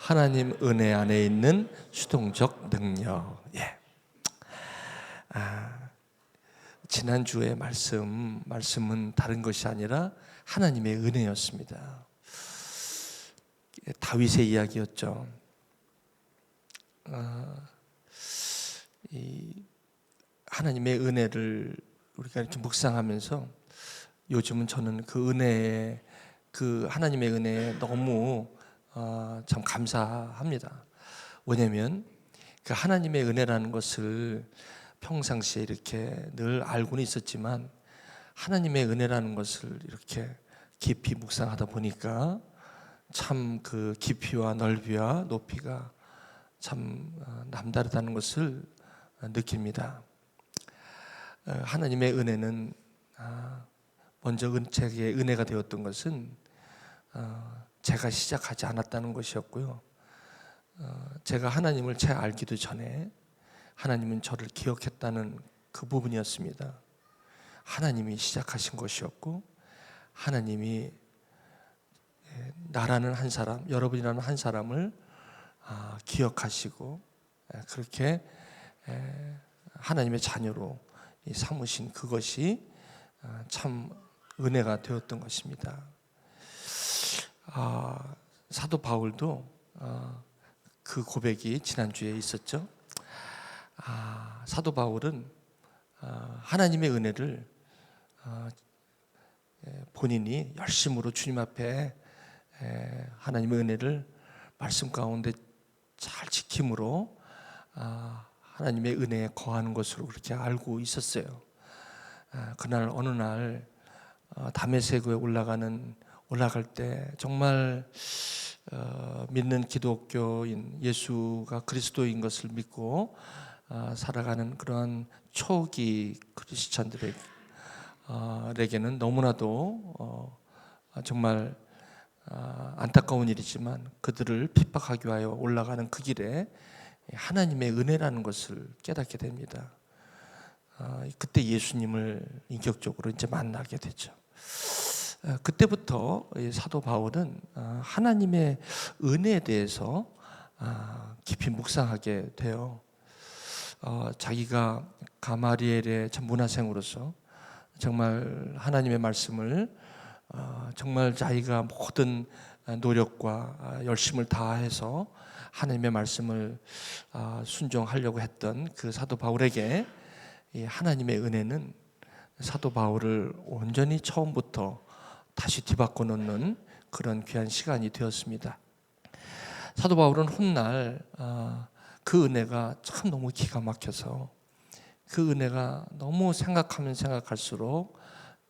하나님 은혜 안에 있는 수동적 능력. 지난주의 말씀은 다른 것이 아니라 하나님의 은혜였습니다. 다윗의 이야기였죠. 하나님의 은혜를 우리가 이렇게 묵상하면서 요즘은 저는 그 하나님의 은혜에 너무 참 감사합니다. 왜냐하면 그 하나님의 은혜라는 것을 평상시에 이렇게 늘 알고는 있었지만 하나님의 은혜라는 것을 이렇게 깊이 묵상하다 보니까 참 그 깊이와 넓이와 높이가 참 남다르다는 것을 느낍니다. 하나님의 은혜는 먼저 제게 은혜가 되었던 것은 제가 시작하지 않았다는 것이었고요. 제가 하나님을 채 알기도 전에 하나님은 저를 기억했다는 그 부분이었습니다. 하나님이 시작하신 것이었고 하나님이 나라는 한 사람, 여러분이라는 한 사람을 기억하시고 그렇게 하나님의 자녀로 삼으신 그것이 참 은혜가 되었던 것입니다. 사도 바울도 그 고백이 지난주에 있었죠. 사도 바울은 하나님의 은혜를 본인이 열심으로 주님 앞에 하나님의 은혜를 말씀 가운데 잘 지킴으로 하나님의 은혜에 거하는 것으로 그렇게 알고 있었어요. 그날 어느 날 다메섹에 올라갈 때 정말 믿는 기독교인, 예수가 그리스도인 것을 믿고 살아가는 그런 초기 크리스찬들에게는 너무나도 정말 안타까운 일이지만 그들을 핍박하기 위하여 올라가는 그 길에 하나님의 은혜라는 것을 깨닫게 됩니다. 그때 예수님을 인격적으로 이제 만나게 되죠. 그때부터 사도 바울은 하나님의 은혜에 대해서 깊이 묵상하게 돼요. 자기가 가마리엘의 문화생으로서 정말 하나님의 말씀을 정말 자기가 모든 노력과 열심을 다해서 하나님의 말씀을 순종하려고 했던 그 사도 바울에게 하나님의 은혜는 사도 바울을 온전히 처음부터 다시 뒤바꿔 놓는 그런 귀한 시간이 되었습니다. 사도 바울은 훗날 그 은혜가 참 너무 기가 막혀서 그 은혜가 너무 생각하면 생각할수록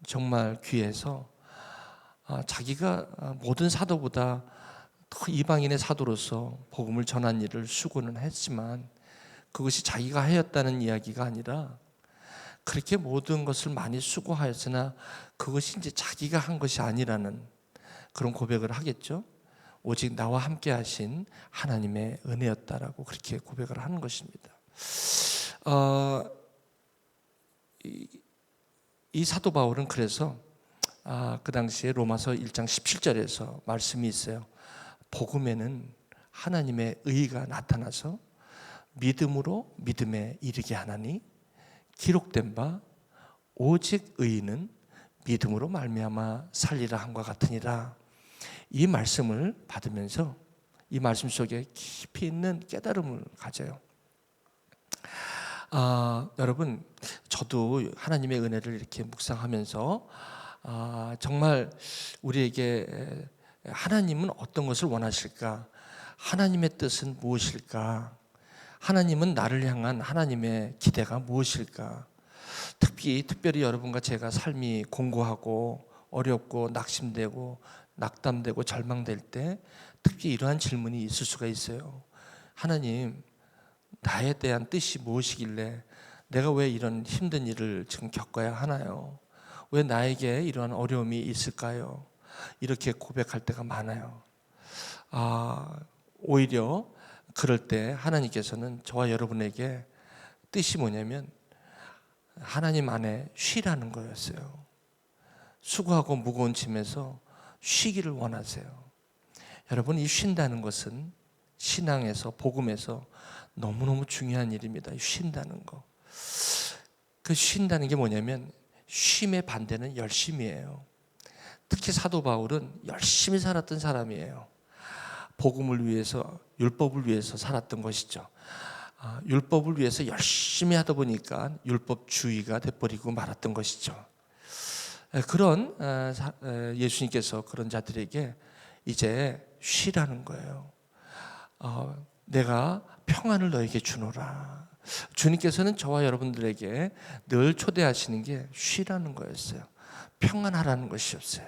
정말 귀해서 자기가 모든 사도보다 더 이방인의 사도로서 복음을 전한 일을 수고는 했지만 그것이 자기가 하였다는 이야기가 아니라 그렇게 모든 것을 많이 수고하였으나 그것이 이제 자기가 한 것이 아니라는 그런 고백을 하겠죠. 오직 나와 함께 하신 하나님의 은혜였다라고 그렇게 고백을 하는 것입니다. 이 사도 바울은 그래서 그 당시에 로마서 1장 17절에서 말씀이 있어요. 복음에는 하나님의 의가 나타나서 믿음으로 믿음에 이르게 하나니 기록된 바 오직 의인은 믿음으로 말미암아 살리라 함과 같으니라. 이 말씀을 받으면서 이 말씀 속에 깊이 있는 깨달음을 가져요. 여러분, 저도 하나님의 은혜를 이렇게 묵상하면서 정말 우리에게 하나님은 어떤 것을 원하실까? 하나님의 뜻은 무엇일까? 하나님은 나를 향한 하나님의 기대가 무엇일까? 특별히 여러분과 제가 삶이 공고하고 어렵고 낙심되고 낙담되고 절망될 때 특히 이러한 질문이 있을 수가 있어요. 하나님, 나에 대한 뜻이 무엇이길래 내가 왜 이런 힘든 일을 지금 겪어야 하나요? 왜 나에게 이러한 어려움이 있을까요? 이렇게 고백할 때가 많아요. 오히려 그럴 때 하나님께서는 저와 여러분에게 뜻이 뭐냐면 하나님 안에 쉬라는 거였어요. 수고하고 무거운 짐에서 쉬기를 원하세요. 여러분, 이 쉰다는 것은 신앙에서, 복음에서 너무너무 중요한 일입니다. 쉰다는 거. 그 쉰다는 게 뭐냐면 쉼의 반대는 열심이에요. 특히 사도 바울은 열심히 살았던 사람이에요. 복음을 위해서, 율법을 위해서 살았던 것이죠. 율법을 위해서 열심히 하다 보니까 율법주의가 돼버리고 말았던 것이죠. 그런 예수님께서 그런 자들에게 이제 쉬라는 거예요. 내가 평안을 너에게 주노라. 주님께서는 저와 여러분들에게 늘 초대하시는 게 쉬라는 거였어요. 평안하라는 것이었어요.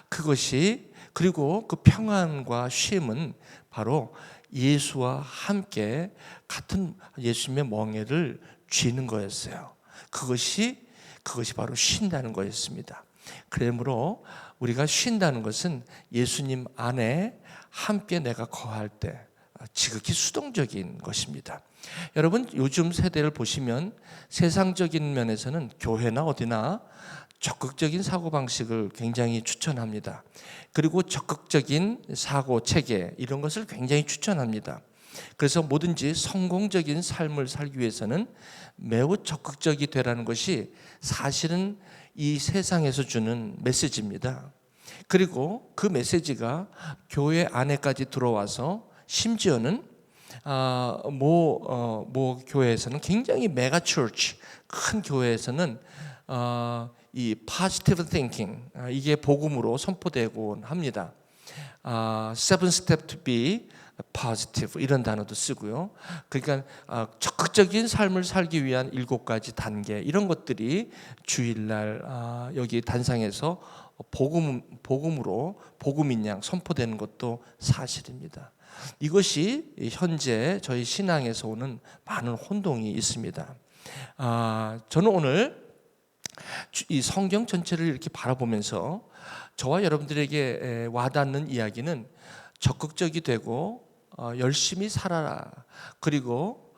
그것이, 그리고 그 평안과 쉼은 바로 예수와 함께 같은 예수님의 멍에를 쥐는 거였어요. 그것이 바로 쉰다는 거였습니다. 그러므로 우리가 쉰다는 것은 예수님 안에 함께 내가 거할 때 지극히 수동적인 것입니다. 여러분, 요즘 세대를 보시면 세상적인 면에서는 교회나 어디나 적극적인 사고방식을 굉장히 추천합니다. 그리고 적극적인 사고 체계, 이런 것을 굉장히 추천합니다. 그래서 뭐든지 성공적인 삶을 살기 위해서는 매우 적극적이 되라는 것이 사실은 이 세상에서 주는 메시지입니다. 그리고 그 메시지가 교회 안에까지 들어와서 심지어는 모 교회에서는 굉장히 메가 처치, 큰 교회에서는 이 positive thinking, 이게 복음으로 선포되곤 합니다. Seven step to be positive, 이런 단어도 쓰고요. 그러니까 적극적인 삶을 살기 위한 7가지 단계, 이런 것들이 주일날 여기 단상에서 복음으로 복음인 양 선포되는 것도 사실입니다. 이것이 현재 저희 신앙에서 오는 많은 혼동이 있습니다. 저는 오늘 이 성경 전체를 이렇게 바라보면서 저와 여러분들에게 와닿는 이야기는 적극적이 되고 열심히 살아라. 그리고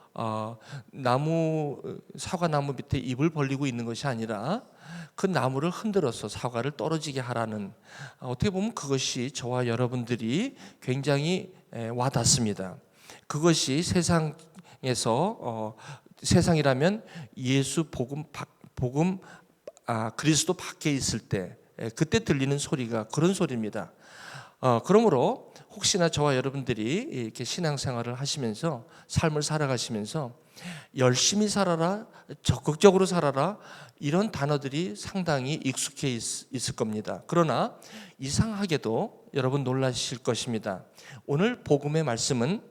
사과나무 밑에 입을 벌리고 있는 것이 아니라 그 나무를 흔들어서 사과를 떨어지게 하라는, 어떻게 보면 그것이 저와 여러분들이 굉장히 와닿습니다. 그것이 세상에서 세상이라면 예수 복음 그리스도 밖에 있을 때 그때 들리는 소리가 그런 소리입니다. 그러므로 혹시나 저와 여러분들이 이렇게 신앙생활을 하시면서 삶을 살아가시면서 열심히 살아라, 적극적으로 살아라, 이런 단어들이 상당히 익숙해 있을 겁니다. 그러나 이상하게도 여러분 놀라실 것입니다. 오늘 복음의 말씀은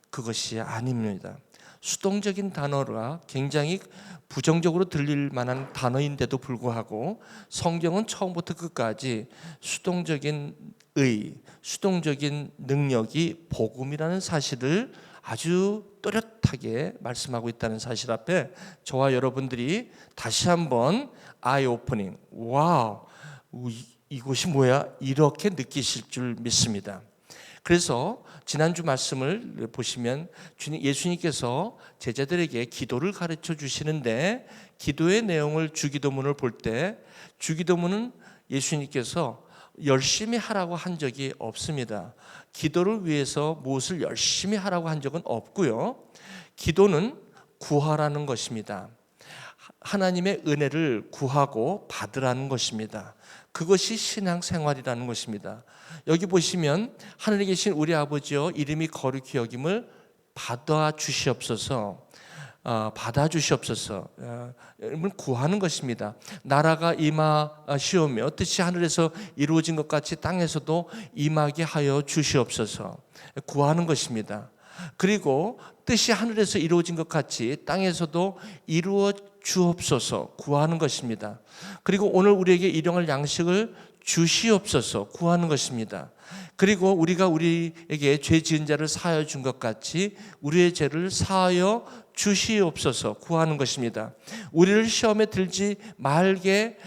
그것이 아닙니다. 수동적인 단어가 굉장히 부정적으로 들릴 만한 단어인데도 불구하고 성경은 처음부터 끝까지 수동적인 수동적인 능력이 복음이라는 사실을 아주 또렷하게 말씀하고 있다는 사실 앞에 저와 여러분들이 다시 한번 아이 오프닝, 와우, 이곳이 뭐야? 이렇게 느끼실 줄 믿습니다. 그래서 지난주 말씀을 보시면 예수님께서 제자들에게 기도를 가르쳐 주시는데, 기도의 내용을 주기도문을 볼 때 주기도문은 예수님께서 열심히 하라고 한 적이 없습니다. 기도를 위해서 무엇을 열심히 하라고 한 적은 없고요. 기도는 구하라는 것입니다. 하나님의 은혜를 구하고 받으라는 것입니다. 그것이 신앙생활이라는 것입니다. 여기 보시면 하늘에 계신 우리 아버지여 이름이 거룩히 여김을 받아주시옵소서. 구하는 것입니다. 나라가 임하시오며 뜻이 하늘에서 이루어진 것 같이 땅에서도 임하게 하여 주시옵소서. 구하는 것입니다. 그리고 뜻이 하늘에서 이루어진 것 같이 땅에서도 이루어 주옵소서. 구하는 것입니다. 그리고 오늘 우리에게 일용할 양식을 주시옵소서. 구하는 것입니다. 그리고 우리가 우리에게 죄 지은 자를 사하여 준 것 같이 우리의 죄를 사하여 주시옵소서. 구하는 것입니다. 우리를 시험에 들지 말게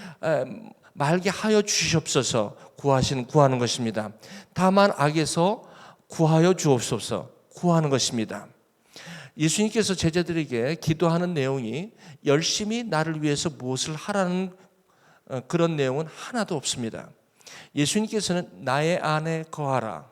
하여 주시옵소서. 구하는 것입니다. 다만 악에서 구하여 주옵소서. 구하는 것입니다. 예수님께서 제자들에게 기도하는 내용이 열심히 나를 위해서 무엇을 하라는 그런 내용은 하나도 없습니다. 예수님께서는 나의 안에 거하라,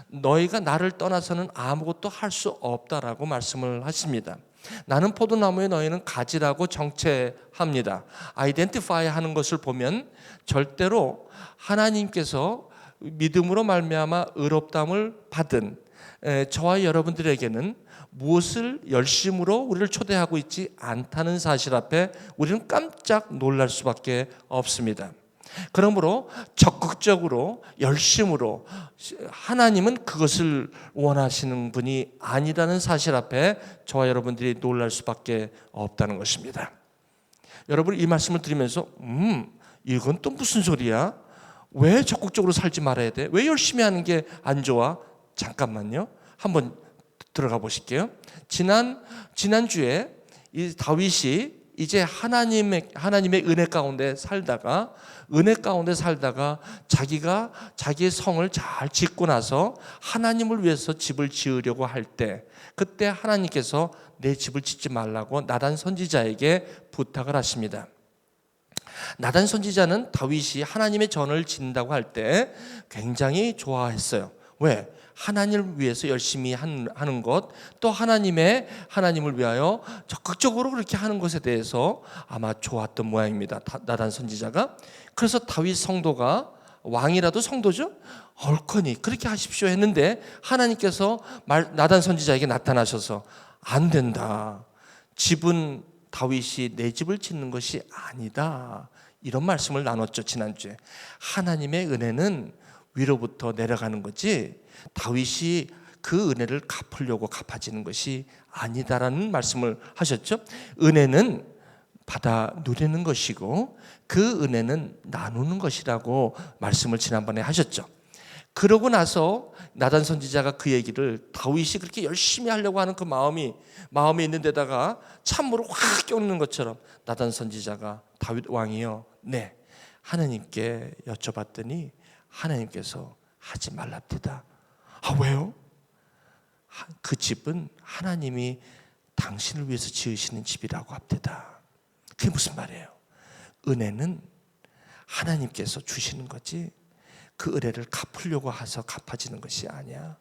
너희가 나를 떠나서는 아무것도 할 수 없다라고 말씀을 하십니다. 나는 포도나무에 너희는 가지라고 정체합니다. 아이덴티파이 하는 것을 보면 절대로 하나님께서 믿음으로 말미암아 의롭다함을 받은 저와 여러분들에게는 무엇을 열심으로 우리를 초대하고 있지 않다는 사실 앞에 우리는 깜짝 놀랄 수밖에 없습니다. 그러므로 적극적으로 열심으로 하나님은 그것을 원하시는 분이 아니라는 사실 앞에 저와 여러분들이 놀랄 수밖에 없다는 것입니다. 여러분, 이 말씀을 들으면서 이건 또 무슨 소리야? 왜 적극적으로 살지 말아야 돼? 왜 열심히 하는 게 안 좋아? 잠깐만요. 한번 들어가 보실게요. 지난주에 이 다윗이 이제 하나님의 은혜 가운데 살다가 자기가 자기의 성을 잘 짓고 나서 하나님을 위해서 집을 지으려고 할 때, 그때 하나님께서 내 집을 짓지 말라고 나단 선지자에게 부탁을 하십니다. 나단 선지자는 다윗이 하나님의 전을 짓는다고 할 때 굉장히 좋아했어요. 왜? 하나님을 위해서 열심히 하는 것, 또 하나님을 위하여 적극적으로 그렇게 하는 것에 대해서 아마 좋았던 모양입니다. 나단 선지자가. 그래서 다윗 성도가, 왕이라도 성도죠, 옳거니 그렇게 하십시오 했는데 하나님께서 나단 선지자에게 나타나셔서 안 된다. 집은 다윗이 내 집을 짓는 것이 아니다. 이런 말씀을 나눴죠, 지난주에. 하나님의 은혜는 위로부터 내려가는 거지 다윗이 그 은혜를 갚으려고 갚아지는 것이 아니다라는 말씀을 하셨죠. 은혜는 받아 누리는 것이고 그 은혜는 나누는 것이라고 말씀을 지난번에 하셨죠. 그러고 나서 나단 선지자가 그 얘기를, 다윗이 그렇게 열심히 하려고 하는 그 마음에 있는 데다가 찬물을 확 껴놓는 것처럼, 나단 선지자가 다윗 왕이요, 네, 하나님께 여쭤봤더니 하나님께서 하지 말랍니다. 아, 왜요? 그 집은 하나님이 당신을 위해서 지으시는 집이라고 합니다. 그게 무슨 말이에요? 은혜는 하나님께서 주시는 거지 그 은혜를 갚으려고 해서 갚아지는 것이 아니야.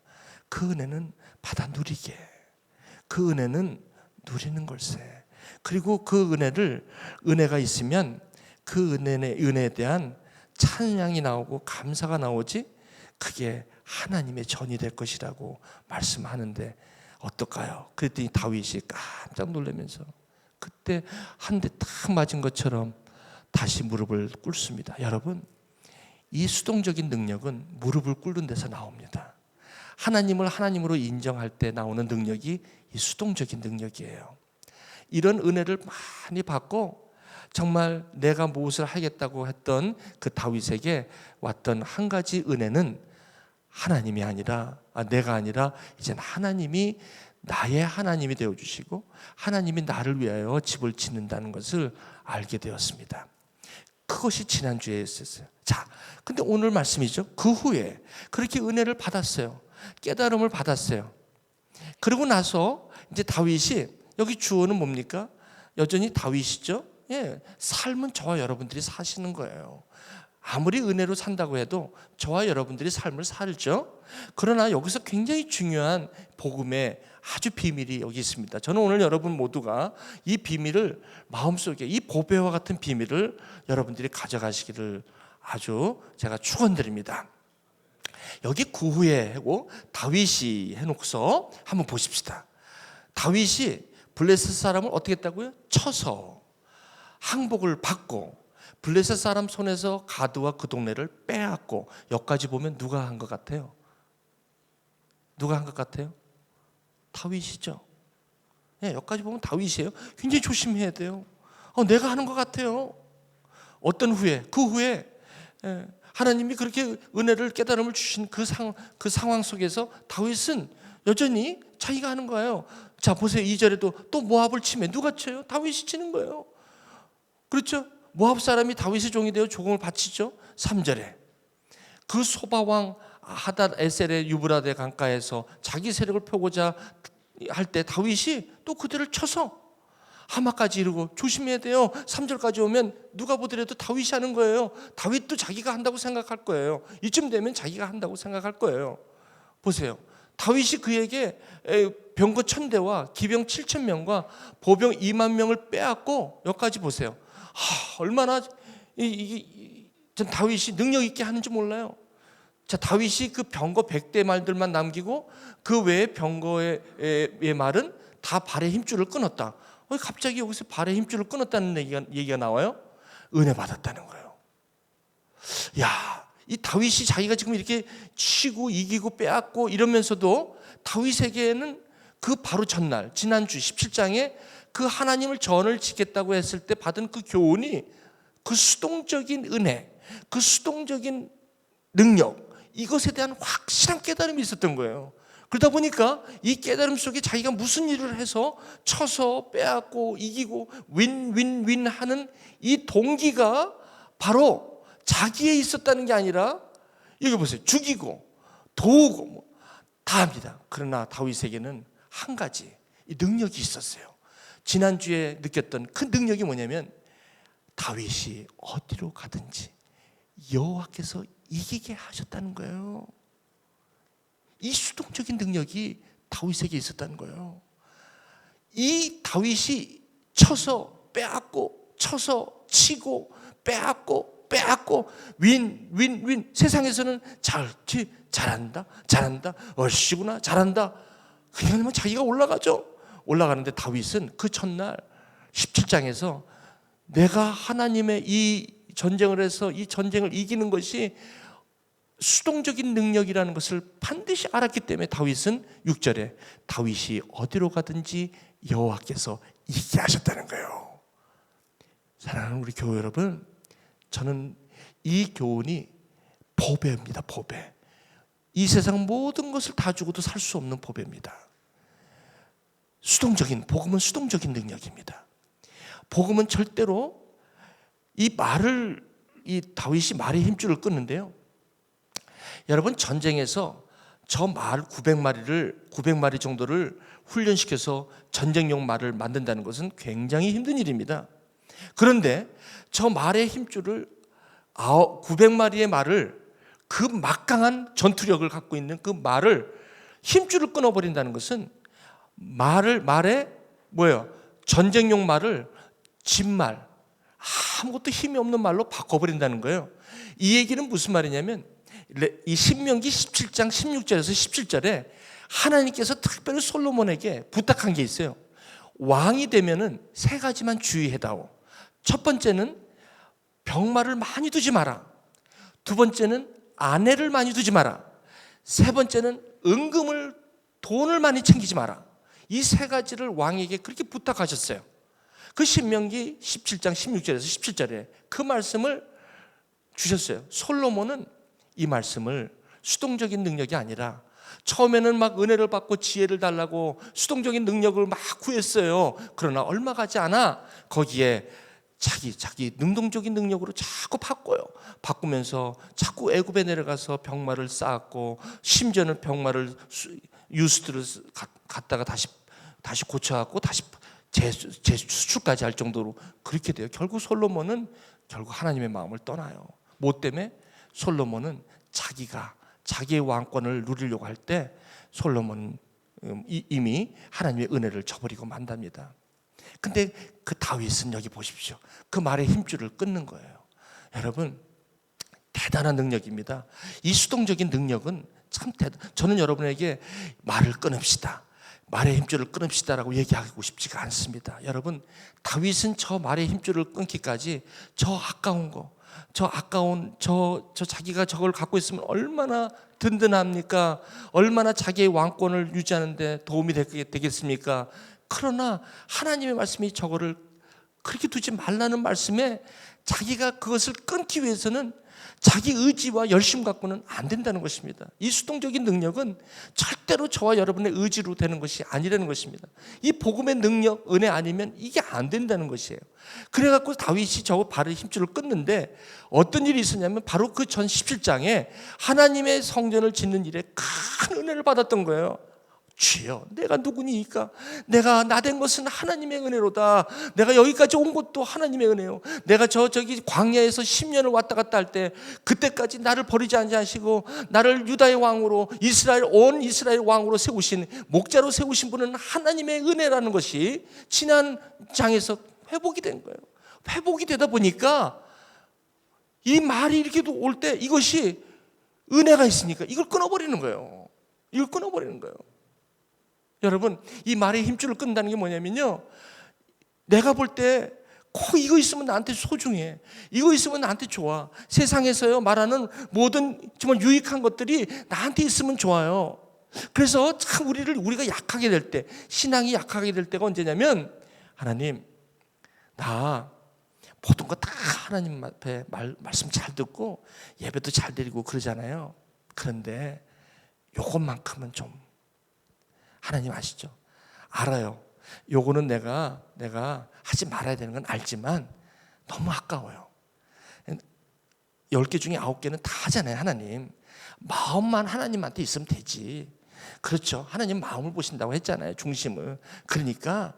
그 은혜는 받아 누리게, 그 은혜는 누리는 걸세. 그리고 그 은혜가 있으면 그 은혜에 대한 찬양이 나오고 감사가 나오지, 그게 하나님의 전이 될 것이라고 말씀하는데 어떨까요? 그랬더니 다윗이 깜짝 놀라면서 그때 한 대 탁 맞은 것처럼 다시 무릎을 꿇습니다. 여러분, 이 수동적인 능력은 무릎을 꿇는 데서 나옵니다. 하나님을 하나님으로 인정할 때 나오는 능력이 이 수동적인 능력이에요. 이런 은혜를 많이 받고 정말 내가 무엇을 하겠다고 했던 그 다윗에게 왔던 한 가지 은혜는 하나님이 아니라, 내가 아니라 이제는 하나님이 나의 하나님이 되어주시고 하나님이 나를 위하여 집을 짓는다는 것을 알게 되었습니다. 그것이 지난주에 있었어요. 자, 근데 오늘 말씀이죠. 그 후에 그렇게 은혜를 받았어요. 깨달음을 받았어요. 그러고 나서 이제 다윗이, 여기 주어는 뭡니까? 여전히 다윗이죠. 예, 삶은 저와 여러분들이 사시는 거예요. 아무리 은혜로 산다고 해도 저와 여러분들이 삶을 살죠. 그러나 여기서 굉장히 중요한 복음의 아주 비밀이 여기 있습니다. 저는 오늘 여러분 모두가 이 비밀을 마음속에, 이 보배와 같은 비밀을 여러분들이 가져가시기를 아주 제가 축원드립니다. 여기 구후에 하고 다윗이 해놓고서 한번 보십시다. 다윗이 블레셋 사람을 어떻게 했다고요? 쳐서 항복을 받고 블레셋 사람 손에서 가드와 그 동네를 빼앗고, 여기까지 보면 누가 한 것 같아요? 누가 한 것 같아요? 다윗이죠. 네, 여기까지 보면 다윗이에요. 굉장히 조심해야 돼요. 내가 하는 것 같아요. 어떤 후에, 그 후에 하나님이 그렇게 은혜를, 깨달음을 주신 그 상황 속에서 다윗은 여전히 자기가 하는 거예요. 자, 보세요. 2절에도 또 모압을 치면 누가 쳐요? 다윗이 치는 거예요. 그렇죠? 모압 사람이 다윗의 종이 되어 조공을 바치죠. 3절에 그 소바왕 하닷 에셀의 유브라데 강가에서 자기 세력을 펴고자 할 때 다윗이 또 그들을 쳐서 하마까지 이르고, 조심해야 돼요. 3절까지 오면 누가 보더라도 다윗이 하는 거예요. 다윗도 자기가 한다고 생각할 거예요. 이쯤 되면 자기가 한다고 생각할 거예요. 보세요. 다윗이 그에게 병거 1000대와 기병 7000명과 보병 2만 명을 빼앗고 여기까지 보세요. 얼마나 전 다윗이 능력 있게 하는지 몰라요. 자, 다윗이 그 병거 100대 말들만 남기고 그 외에 병거의 말은 다 발의 힘줄을 끊었다. 갑자기 여기서 발의 힘줄을 끊었다는 얘기가 나와요? 은혜 받았다는 거예요. 야, 이 다윗이 자기가 지금 이렇게 치고 이기고 빼앗고 이러면서도 다윗에게는 그 바로 전날 지난주 17장에 그 하나님을 전을 지켰다고 했을 때 받은 그 교훈이 그 수동적인 은혜, 그 수동적인 능력, 이것에 대한 확실한 깨달음이 있었던 거예요. 그러다 보니까 이 깨달음 속에 자기가 무슨 일을 해서 쳐서 빼앗고 이기고 윈 하는 이 동기가 바로 자기에 있었다는 게 아니라 여기 보세요. 죽이고 도우고 다 합니다. 그러나 다윗에게는 한 가지 이 능력이 있었어요. 지난주에 느꼈던 그 능력이 뭐냐면 다윗이 어디로 가든지 여호와께서 이기게 하셨다는 거예요. 이 수동적인 능력이 다윗에게 있었다는 거예요. 이 다윗이 쳐서 빼앗고 쳐서 치고 빼앗고 윈 세상에서는 잘한다 얼씨구나 잘한다 그냥 자기가 올라가죠. 올라가는데 다윗은 그 첫날 17장에서 내가 하나님의 이 전쟁을 해서 이 전쟁을 이기는 것이 수동적인 능력이라는 것을 반드시 알았기 때문에 다윗은 6절에 다윗이 어디로 가든지 여호와께서 이기게 하셨다는 거예요. 사랑하는 우리 교회 여러분, 저는 이 교훈이 보배입니다. 보배. 이 세상 모든 것을 다 주고도 살 수 없는 보배입니다. 복음은 수동적인 능력입니다. 복음은 절대로 이 다윗이 말의 힘줄을 끊는데요. 여러분, 전쟁에서 저 말 900마리 정도를 훈련시켜서 전쟁용 말을 만든다는 것은 굉장히 힘든 일입니다. 그런데 저 말의 힘줄을 900마리의 말을 그 막강한 전투력을 갖고 있는 그 말을 힘줄을 끊어버린다는 것은 전쟁용 말을 진말, 아무것도 힘이 없는 말로 바꿔버린다는 거예요. 이 얘기는 무슨 말이냐면 이 신명기 17장 16절에서 17절에 하나님께서 특별히 솔로몬에게 부탁한 게 있어요. 왕이 되면은 3가지만 주의해다오. 첫 번째는 병마를 많이 두지 마라. 두 번째는 아내를 많이 두지 마라. 세 번째는 돈을 많이 챙기지 마라. 이 3가지를 왕에게 그렇게 부탁하셨어요. 그 신명기 17장 16절에서 17절에 그 말씀을 주셨어요. 솔로몬은 이 말씀을 수동적인 능력이 아니라 처음에는 막 은혜를 받고 지혜를 달라고 수동적인 능력을 막 구했어요. 그러나 얼마 가지 않아 거기에 자기 능동적인 능력으로 자꾸 바꾸면서 자꾸 애굽에 내려가서 병마를 쌓았고 심지어는 병마를 유수들을 갖다가 다시 고쳐갖고 다시 재수출까지 할 정도로 그렇게 돼요. 결국 솔로몬은 하나님의 마음을 떠나요. 뭐 때문에? 솔로몬은 자기의 왕권을 누리려고 할 때 솔로몬은 이미 하나님의 은혜를 저버리고 만답니다. 근데 그 다윗은 여기 보십시오. 그 말의 힘줄을 끊는 거예요. 여러분, 대단한 능력입니다. 이 수동적인 능력은 참 저는 여러분에게 말을 끊읍시다, 말의 힘줄을 끊읍시다라고 얘기하고 싶지가 않습니다. 여러분, 다윗은 저 말의 힘줄을 끊기까지 저 자기가 저걸 갖고 있으면 얼마나 든든합니까? 얼마나 자기의 왕권을 유지하는 데 도움이 되겠습니까? 그러나 하나님의 말씀이 저거를 그렇게 두지 말라는 말씀에 자기가 그것을 끊기 위해서는 자기 의지와 열심 갖고는 안 된다는 것입니다. 이 수동적인 능력은 절대로 저와 여러분의 의지로 되는 것이 아니라는 것입니다. 이 복음의 능력, 은혜 아니면 이게 안 된다는 것이에요. 그래갖고 다윗이 저 발의 힘줄을 끊는데 어떤 일이 있었냐면 바로 그 전 17장에 하나님의 성전을 짓는 일에 큰 은혜를 받았던 거예요. 주여, 내가 누구니까? 내가 나된 것은 하나님의 은혜로다. 내가 여기까지 온 것도 하나님의 은혜요. 내가 저기 광야에서 10년을 왔다 갔다 할 때 그때까지 나를 버리지 않으시고 나를 유다의 왕으로 온 이스라엘 왕으로 세우신, 목자로 세우신 분은 하나님의 은혜라는 것이 지난 장에서 회복이 된 거예요. 회복이 되다 보니까 이 말이 이렇게 올 때 이것이 은혜가 있으니까 이걸 끊어버리는 거예요. 이걸 끊어버리는 거예요. 여러분, 이 말의 힘줄을 끊는다는 게 뭐냐면요, 내가 볼 때 이거 있으면 나한테 소중해, 이거 있으면 나한테 좋아, 세상에서요 말하는 모든 정말 유익한 것들이 나한테 있으면 좋아요. 그래서 참 우리가 약하게 될 때, 신앙이 약하게 될 때가 언제냐면, 하나님, 나 모든 거 다 하나님 앞에 말씀 잘 듣고 예배도 잘 드리고 그러잖아요. 그런데 요것만큼은 좀, 하나님 아시죠? 알아요. 요거는 내가 하지 말아야 되는 건 알지만 너무 아까워요. 10개 중에 9개는 다 하잖아요. 하나님 마음만 하나님한테 있으면 되지. 그렇죠? 하나님 마음을 보신다고 했잖아요. 중심을. 그러니까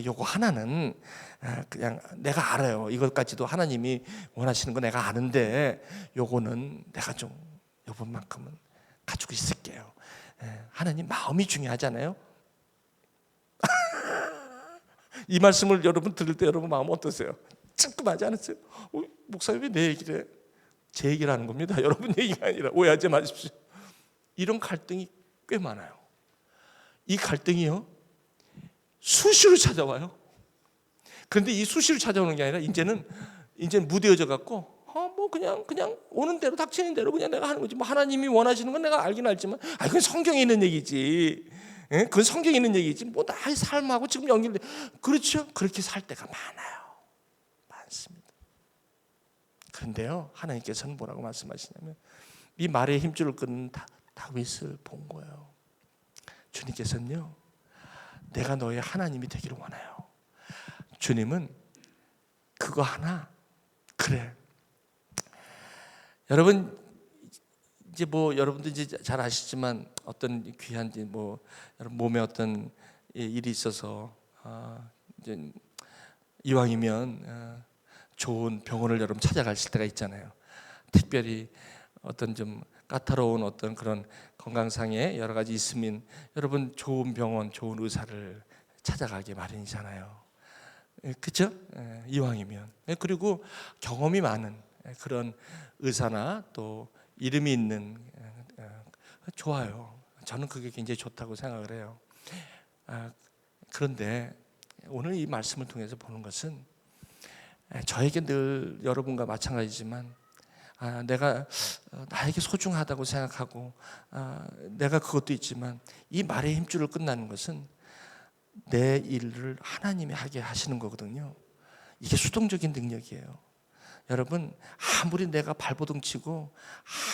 요거 하나는 그냥 내가 알아요. 이것까지도 하나님이 원하시는 거 내가 아는데 요거는 내가 좀 요번만큼은 가지고 있을게요. 하나님 마음이 중요하잖아요. 이 말씀을 여러분 들을 때 여러분 마음 어떠세요? 찔끔하지 않으세요? 목사님이 내 얘기를 해? 제 얘기를 하는 겁니다. 여러분 얘기가 아니라 오해하지 마십시오. 이런 갈등이 꽤 많아요. 이 갈등이요 수시로 찾아와요. 그런데 이 수시로 찾아오는 게 아니라 이제는 무뎌져 갖고 뭐 그냥 오는 대로 닥치는 대로 그냥 내가 하는 거지. 뭐 하나님이 원하시는 건 내가 알긴 알지만 그건 성경에 있는 얘기지. 그건 성경에 있는 얘기지. 뭐 나의 삶하고 지금 연결돼. 그렇죠? 그렇게 살 때가 많습니다. 그런데요, 하나님께서는 뭐라고 말씀하시냐면 이 말의 힘줄을 끊는 다윗을 본 거예요. 주님께서는요, 내가 너의 하나님이 되기를 원해요. 주님은 그거 하나, 그래. 여러분, 이제 뭐 여러분도 이제 잘 아시지만 어떤 귀한 뭐 여러분 몸에 어떤 일이 있어서 이제 이왕이면 좋은 병원을 여러분 찾아가실 때가 있잖아요. 특별히 어떤 좀 까다로운 어떤 그런 건강상의 여러 가지 있으면 여러분 좋은 병원, 좋은 의사를 찾아가기 마련이잖아요. 그렇죠? 이왕이면. 그리고 경험이 많은 그런 의사나 또 이름이 있는, 좋아요. 저는 그게 굉장히 좋다고 생각을 해요. 그런데 오늘 이 말씀을 통해서 보는 것은 저에게 늘 여러분과 마찬가지지만 내가 나에게 소중하다고 생각하고 내가 그것도 있지만 이 말의 힘줄을 끝나는 것은 내 일을 하나님이 하게 하시는 거거든요. 이게 수동적인 능력이에요. 여러분, 아무리 내가 발버둥 치고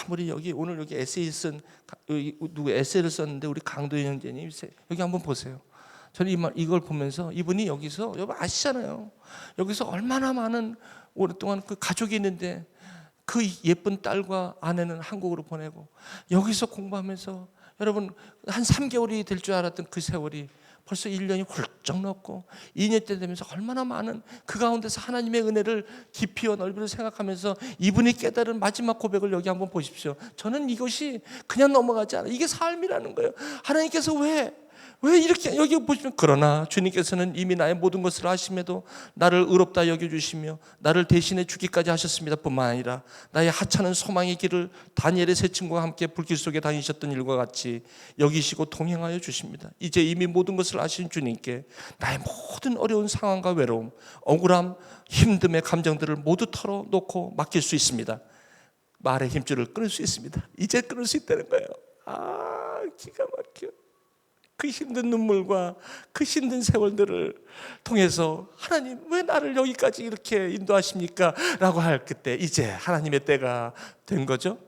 아무리 오늘 여기 에세이 쓴 누구 에세이를 썼는데 우리 강도현 형제님 여기 한번 보세요. 저는 이걸 보면서 이분이 여기서 여러분 아시잖아요. 여기서 얼마나 많은 오랫동안 그 가족이 있는데 그 예쁜 딸과 아내는 한국으로 보내고 여기서 공부하면서 여러분 한 3개월이 될 줄 알았던 그 세월이 벌써 1년이 훌쩍 넘고 2년째 되면서 얼마나 많은 그 가운데서 하나님의 은혜를 깊이와 넓이를 생각하면서 이분이 깨달은 마지막 고백을 여기 한번 보십시오. 저는 이것이 그냥 넘어가지 않아요. 이게 삶이라는 거예요. 하나님께서 왜 이렇게 여기 보시면 그러나 주님께서는 이미 나의 모든 것을 아심에도 나를 의롭다 여겨주시며 나를 대신해 주기까지 하셨습니다 뿐만 아니라 나의 하찮은 소망의 길을 다니엘의 세 친구와 함께 불길 속에 다니셨던 일과 같이 여기시고 통행하여 주십니다. 이제 이미 모든 것을 아신 주님께 나의 모든 어려운 상황과 외로움, 억울함, 힘듦의 감정들을 모두 털어놓고 맡길 수 있습니다. 말의 힘줄을 끊을 수 있습니다. 이제 끊을 수 있다는 거예요. 기가 막혀. 그 힘든 눈물과 그 힘든 세월들을 통해서 하나님 왜 나를 여기까지 이렇게 인도하십니까? 라고 할 그때 이제 하나님의 때가 된 거죠.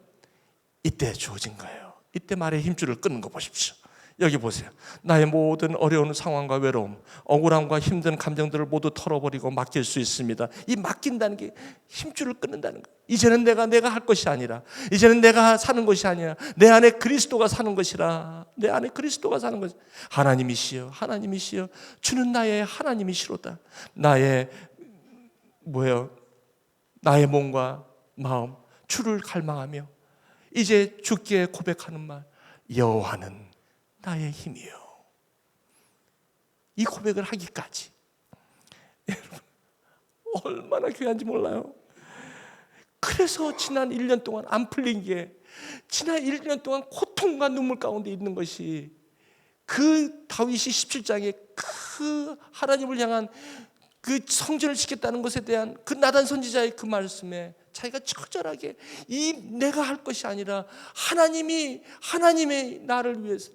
이때 주어진 거예요. 이때 말의 힘줄을 끊는 거 보십시오. 여기 보세요. 나의 모든 어려운 상황과 외로움, 억울함과 힘든 감정들을 모두 털어버리고 맡길 수 있습니다. 이 맡긴다는 게 힘줄을 끊는다는 거예요. 이제는 내가 할 것이 아니라, 이제는 내가 사는 것이 아니라 내 안에 그리스도가 사는 것이라. 내 안에 그리스도가 사는 것. 하나님이시여, 하나님이시여, 주는 나의 하나님이시로다. 나의 몸과 마음, 주를 갈망하며 이제 주께 고백하는 말, 여호와는 나의 힘이요. 이 고백을 하기까지 여러분 얼마나 귀한지 몰라요. 그래서 지난 1년 동안 안 풀린 게, 지난 1년 동안 고통과 눈물 가운데 있는 것이, 그 다윗이 17장에 그 하나님을 향한 그 성전을 짓겠다는 것에 대한 그 나단 선지자의 그 말씀에 자기가 처절하게 내가 할 것이 아니라 하나님이 나를 위해서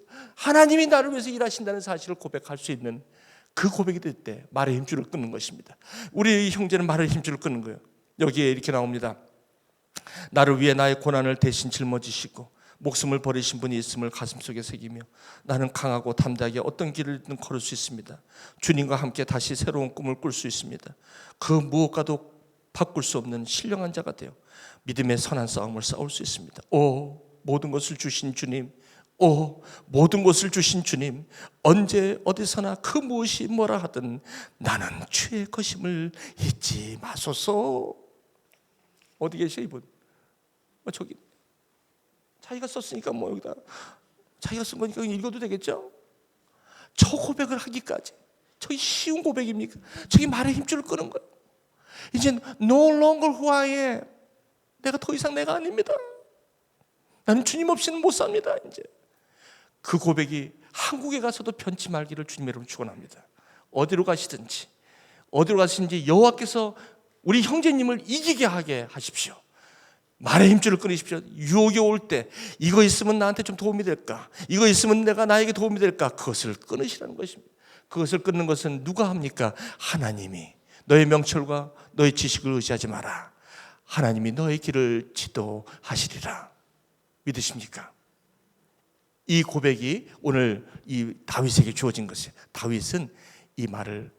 일하신다는 사실을 고백할 수 있는 그 고백이 될 때 말의 힘줄을 끊는 것입니다. 우리 형제는 말의 힘줄을 끊는 거예요. 여기에 이렇게 나옵니다. 나를 위해 나의 고난을 대신 짊어지시고 목숨을 버리신 분이 있음을 가슴속에 새기며 나는 강하고 담대하게 어떤 길을든 걸을 수 있습니다. 주님과 함께 다시 새로운 꿈을 꿀 수 있습니다. 그 무엇과도 바꿀 수 없는 신령한 자가 되어 믿음의 선한 싸움을 싸울 수 있습니다. 오, 모든 것을 주신 주님, 오, 모든 것을 주신 주님, 언제 어디서나 그 무엇이 뭐라 하든 나는 주의 것임을 잊지 마소서. 어디 계셔 이분? 저기 자기가 썼으니까 여기다 자기가 쓴 거니까 읽어도 되겠죠? 저 고백을 하기까지, 저기 쉬운 고백입니까? 저기 말의 힘줄을 끄는 거예요. 이제 no longer who I am, 내가 더 이상 내가 아닙니다. 나는 주님 없이는 못 삽니다. 이제 그 고백이 한국에 가서도 변치 말기를 주님의 이름으로 축원합니다. 어디로 가시든지 여호와께서 우리 형제님을 이기게 하게 하십시오. 말의 힘줄을 끊으십시오. 유혹이 올 때 이거 있으면 나한테 좀 도움이 될까? 이거 있으면 내가 나에게 도움이 될까? 그것을 끊으시라는 것입니다. 그것을 끊는 것은 누가 합니까? 하나님이. 너의 명철과 너의 지식을 의지하지 마라. 하나님이 너의 길을 지도하시리라. 믿으십니까? 이 고백이 오늘 이 다윗에게 주어진 것이에요. 다윗은 이 말의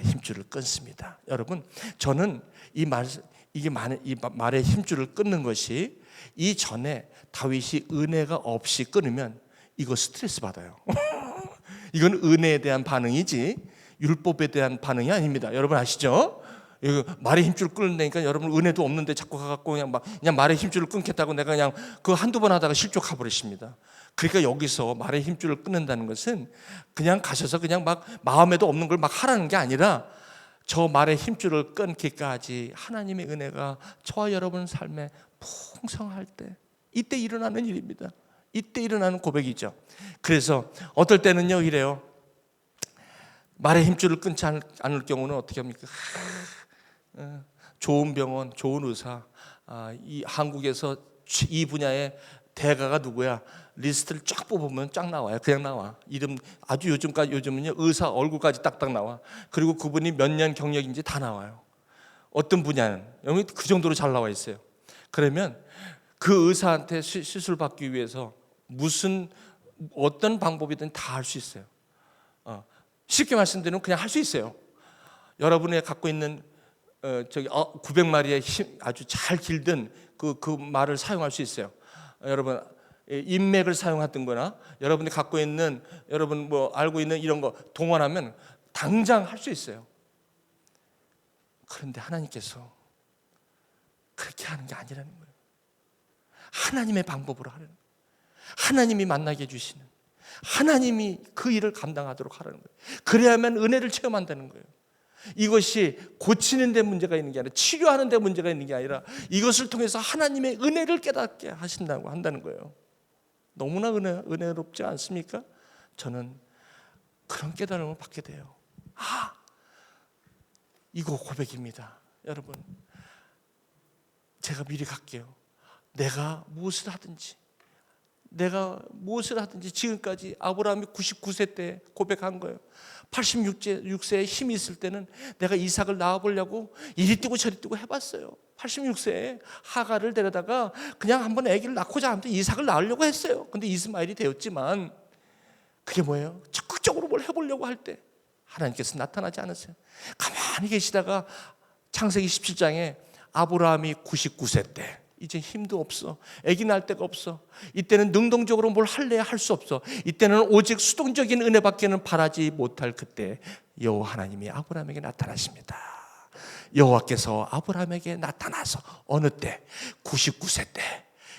힘줄을 끊습니다. 여러분, 저는 이 말의 힘줄을 끊는 것이, 이전에 다윗이 은혜가 없이 끊으면 이거 스트레스 받아요. 이건 은혜에 대한 반응이지 율법에 대한 반응이 아닙니다. 여러분 아시죠? 말의 힘줄을 끊는다니까 여러분 은혜도 없는데 자꾸 가갖고 그냥 말의 힘줄을 끊겠다고 내가 그냥 그 한두 번 하다가 실족해 버리십니다. 그러니까 여기서 말의 힘줄을 끊는다는 것은 그냥 가셔서 그냥 막 마음에도 없는 걸 막 하라는 게 아니라, 저 말의 힘줄을 끊기까지 하나님의 은혜가 저와 여러분 삶에 풍성할 때, 이때 일어나는 일입니다. 이때 일어나는 고백이죠. 그래서 어떨 때는요 이래요. 말의 힘줄을 끊지 않을 경우는 어떻게 합니까? 좋은 병원, 좋은 의사, 이 한국에서 이 분야의 대가가 누구야? 리스트를 쫙 뽑으면 쫙 나와요. 그냥 나와. 이름 아주 요즘은요 의사 얼굴까지 딱딱 나와. 그리고 그분이 몇 년 경력인지 다 나와요. 어떤 분야는 여기 그 정도로 잘 나와 있어요. 그러면 그 의사한테 시술 받기 위해서 어떤 방법이든 다 할 수 있어요. 쉽게 말씀드리면 그냥 할 수 있어요. 여러분이 갖고 있는 900마리의 아주 잘 길든 그 말을 사용할 수 있어요. 여러분 인맥을 사용하든 거나 여러분이 갖고 있는, 여러분 알고 있는 이런 거 동원하면 당장 할 수 있어요. 그런데 하나님께서 그렇게 하는 게 아니라는 거예요. 하나님의 방법으로 하는 거예요. 하나님이 만나게 해주시는, 하나님이 그 일을 감당하도록 하라는 거예요. 그래야만 은혜를 체험한다는 거예요. 이것이 고치는 데 문제가 있는 게 아니라, 치료하는 데 문제가 있는 게 아니라, 이것을 통해서 하나님의 은혜를 깨닫게 한다는 거예요. 너무나 은혜롭지 않습니까? 저는 그런 깨달음을 받게 돼요. 이거 고백입니다. 여러분, 제가 미리 갈게요. 내가 무엇을 하든지 지금까지 아브라함이 99세 때 고백한 거예요. 86세에 힘이 있을 때는 내가 이삭을 낳아보려고 이리 뛰고 저리 뛰고 해봤어요. 86세에 하가를 데려다가 그냥 한번 아기를 낳고자 하면 이삭을 낳으려고 했어요. 근데 이스마엘이 되었지만 그게 뭐예요? 적극적으로 뭘 해보려고 할 때 하나님께서 나타나지 않으세요. 가만히 계시다가 창세기 17장에 아브라함이 99세 때 이제 힘도 없어, 아기 낳을 데가 없어, 이때는 능동적으로 뭘 할래야 할 수 없어, 이때는 오직 수동적인 은혜밖에는 바라지 못할 그때 여호와 하나님이 아브라함에게 나타나십니다. 여호와께서 아브라함에게 나타나서 어느 때? 99세 때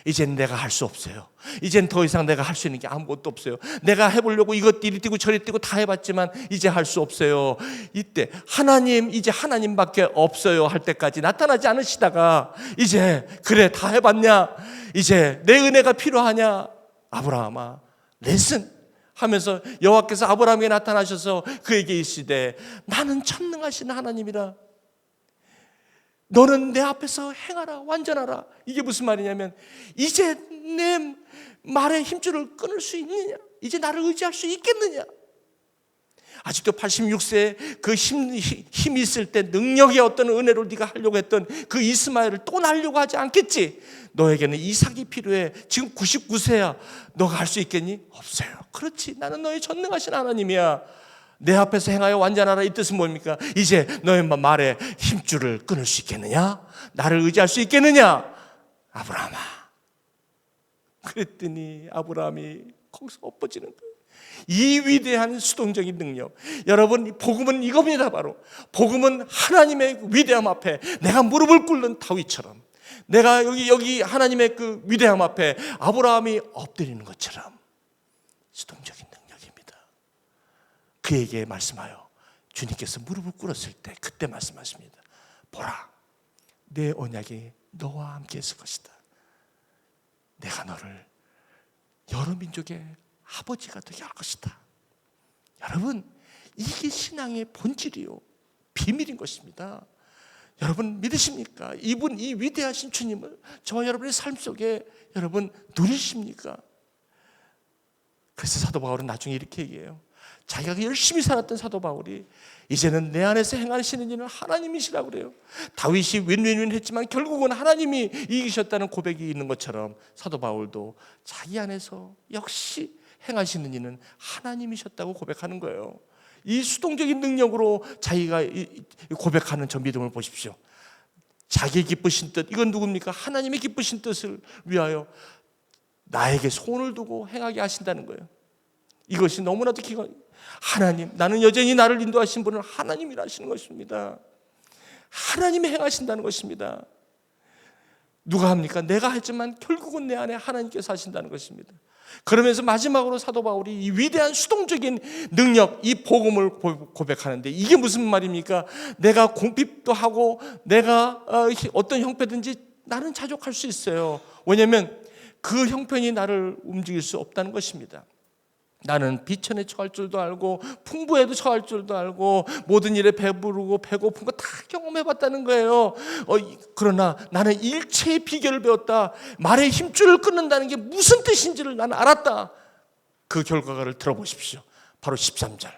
이젠 내가 할 수 없어요. 이젠 더 이상 내가 할 수 있는 게 아무것도 없어요. 내가 해보려고 이것 이리 뛰고 저리 뛰고 다 해봤지만 이제 할 수 없어요. 이때 하나님, 이제 하나님밖에 없어요 할 때까지 나타나지 않으시다가 이제 그래 다 해봤냐, 이제 내 은혜가 필요하냐, 아브라함아 레슨 하면서 여호와께서 아브라함에게 나타나셔서 그에게 이르시되 나는 전능하신 하나님이라, 너는 내 앞에서 행하라, 완전하라. 이게 무슨 말이냐면 이제 내 말의 힘줄을 끊을 수 있느냐, 이제 나를 의지할 수 있겠느냐. 아직도 86세에 그 힘이 있을 때 능력의 어떤 은혜로 네가 하려고 했던 그 이스마엘을 또 낳으려고 하지 않겠지. 너에게는 이삭이 필요해. 지금 99세야. 너가 할 수 있겠니? 없어요. 그렇지, 나는 너의 전능하신 하나님이야. 내 앞에서 행하여 완전하라. 이 뜻은 뭡니까? 이제 너의 말에 힘줄을 끊을 수 있겠느냐? 나를 의지할 수 있겠느냐? 아브라함아. 그랬더니 아브라함이 거기서 엎어지는 거예요. 이 위대한 수동적인 능력, 여러분, 복음은 이겁니다. 바로 복음은 하나님의 위대함 앞에 내가 무릎을 꿇는 다윗처럼, 내가 여기 하나님의 그 위대함 앞에 아브라함이 엎드리는 것처럼 수동적인 능력입니다. 그에게 말씀하여 주님께서 무릎을 꿇었을 때 그때 말씀하십니다. 보라, 내 언약이 너와 함께 있을 것이다. 내가 너를 여러 민족의 아버지가 되게 할 것이다. 여러분, 이게 신앙의 본질이요, 비밀인 것입니다. 여러분 믿으십니까? 이분, 이 위대하신 주님을 저와 여러분의 삶 속에 여러분 누리십니까? 그래서 사도 바울은 나중에 이렇게 얘기해요. 자기가 열심히 살았던 사도 바울이 이제는 내 안에서 행하시는 일은 하나님이시라고 그래요. 다윗이 윈윈윈 했지만 결국은 하나님이 이기셨다는 고백이 있는 것처럼 사도 바울도 자기 안에서 역시 행하시는 이는 하나님이셨다고 고백하는 거예요. 이 수동적인 능력으로 자기가 고백하는 저 믿음을 보십시오. 자기의 기쁘신 뜻, 이건 누굽니까? 하나님의 기쁘신 뜻을 위하여 나에게 소원을 두고 행하게 하신다는 거예요. 이것이 너무나도 하나님, 나는 여전히 나를 인도하신 분은 하나님이라 하시는 것입니다. 하나님이 행하신다는 것입니다. 누가 합니까? 내가 하지만 결국은 내 안에 하나님께서 하신다는 것입니다. 그러면서 마지막으로 사도 바울이 이 위대한 수동적인 능력, 이 복음을 고백하는데 이게 무슨 말입니까? 내가 공핍도 하고 내가 어떤 형편든지 나는 자족할 수 있어요. 왜냐하면 그 형편이 나를 움직일 수 없다는 것입니다. 나는 비천에 처할 줄도 알고 풍부에도 처할 줄도 알고 모든 일에 배부르고 배고픈 거 다 경험해봤다는 거예요. 그러나 나는 일체의 비결을 배웠다. 말의 힘줄을 끊는다는 게 무슨 뜻인지를 나는 알았다. 그 결과를 들어보십시오. 바로 13절.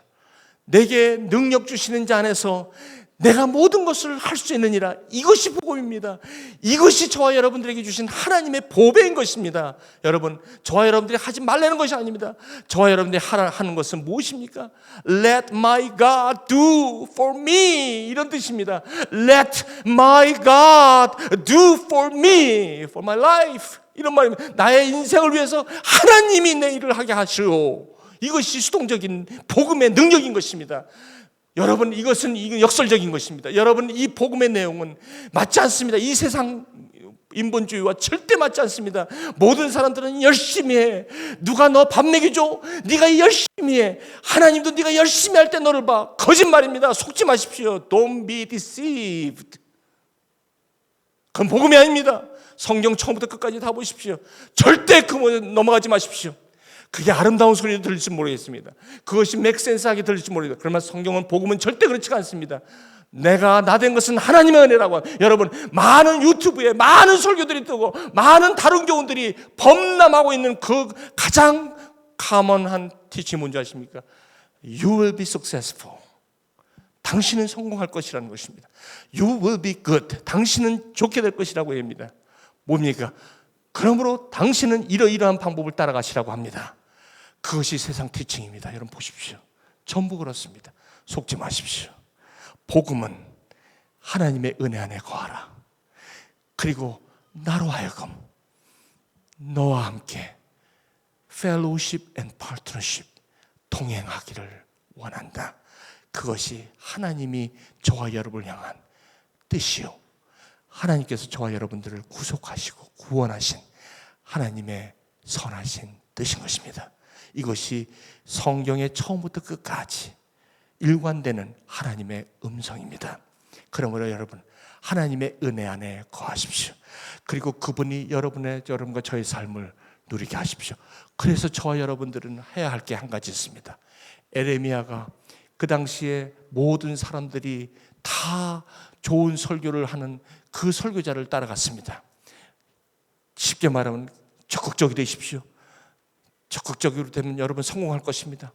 내게 능력 주시는 자 안에서 내가 모든 것을 할 수 있느니라. 이것이 복음입니다. 이것이 저와 여러분들에게 주신 하나님의 보배인 것입니다. 여러분, 저와 여러분들이 하지 말라는 것이 아닙니다. 저와 여러분들이 하는 것은 무엇입니까? Let my God do for me, 이런 뜻입니다. Let my God do for me, for my life, 이런 말입니다. 나의 인생을 위해서 하나님이 내 일을 하게 하시오. 이것이 수동적인 복음의 능력인 것입니다. 여러분, 이건 역설적인 것입니다. 여러분, 이 복음의 내용은 맞지 않습니다. 이 세상 인본주의와 절대 맞지 않습니다. 모든 사람들은 열심히 해. 누가 너 밥 먹여줘? 네가 열심히 해. 하나님도 네가 열심히 할 때 너를 봐. 거짓말입니다. 속지 마십시오. Don't be deceived. 그건 복음이 아닙니다. 성경 처음부터 끝까지 다 보십시오. 절대 넘어가지 마십시오. 그게 아름다운 소리로 들릴지 모르겠습니다. 그것이 맥센스하게 들릴지 모르겠습니다. 그러나 성경은, 복음은 절대 그렇지 않습니다. 내가 나된 것은 하나님의 은혜라고. 여러분, 많은 유튜브에 많은 설교들이 뜨고 많은 다른 교훈들이 범람하고 있는 그 가장 커먼한 티칭이 뭔지 아십니까? You will be successful. 당신은 성공할 것이라는 것입니다. You will be good. 당신은 좋게 될 것이라고 합니다. 뭡니까? 그러므로 당신은 이러이러한 방법을 따라가시라고 합니다. 그것이 세상 티칭입니다. 여러분 보십시오. 전부 그렇습니다. 속지 마십시오. 복음은 하나님의 은혜 안에 거하라. 그리고 나로 하여금 너와 함께 fellowship and partnership, 동행하기를 원한다. 그것이 하나님이 저와 여러분을 향한 뜻이요, 하나님께서 저와 여러분들을 구속하시고 구원하신 하나님의 선하신 뜻인 것입니다. 이것이 성경의 처음부터 끝까지 일관되는 하나님의 음성입니다. 그러므로 여러분, 하나님의 은혜 안에 거하십시오. 그리고 그분이 여러분과 저의 삶을 누리게 하십시오. 그래서 저와 여러분들은 해야 할 게 한 가지 있습니다. 에레미야가 그 당시에 모든 사람들이 다 좋은 설교를 하는 그 설교자를 따라갔습니다. 쉽게 말하면 적극적이 되십시오. 적극적으로 되면 여러분 성공할 것입니다.